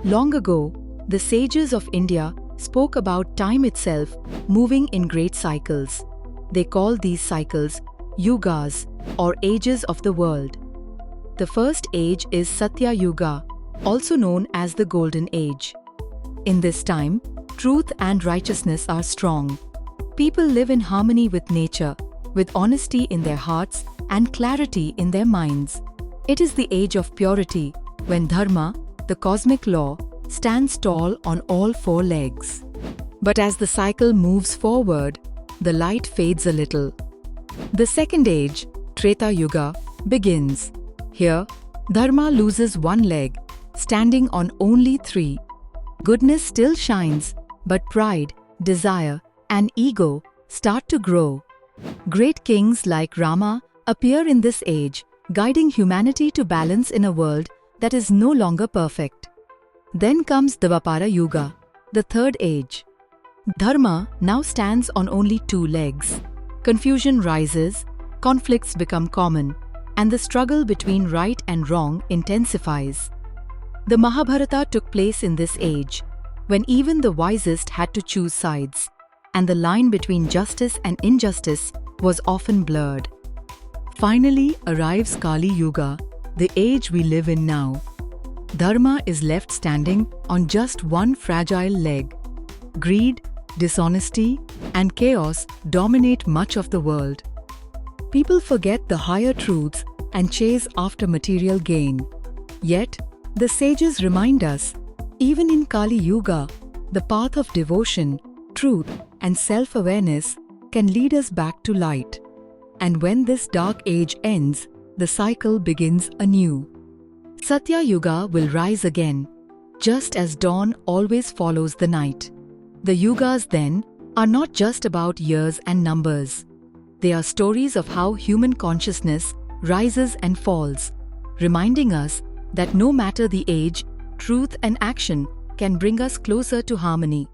Long ago, the sages of India spoke about time itself moving in great cycles. They called these cycles yugas, or ages of the world. The first age is Satya Yuga, also known as the Golden Age. In this time, truth and righteousness are strong. People live in harmony with nature, with honesty in their hearts and clarity in their minds. It is the age of purity, when Dharma, the cosmic law, stands tall on all four legs. But as the cycle moves forward, the light fades a little. The second age, Treta Yuga, begins. Here, Dharma loses one leg, standing on only three. Goodness still shines, but pride, desire, and ego start to grow. Great kings like Rama appear in this age, guiding humanity to balance in a world that is no longer perfect. Then comes Dvapara Yuga, the third age. Dharma now stands on only two legs. Confusion rises, conflicts become common, and the struggle between right and wrong intensifies. The Mahabharata took place in this age, when even the wisest had to choose sides, and the line between justice and injustice was often blurred. Finally arrives Kali Yuga, the age we live in now. Dharma is left standing on just one fragile leg. Greed, dishonesty, and chaos dominate much of the world. People forget the higher truths and chase after material gain. Yet, the sages remind us, even in Kali Yuga, the path of devotion, truth, and self-awareness can lead us back to light. And when this dark age ends, the cycle begins anew. Satya Yuga will rise again, just as dawn always follows the night. The yugas then are not just about years and numbers. They are stories of how human consciousness rises and falls, reminding us that no matter the age, truth and action can bring us closer to harmony.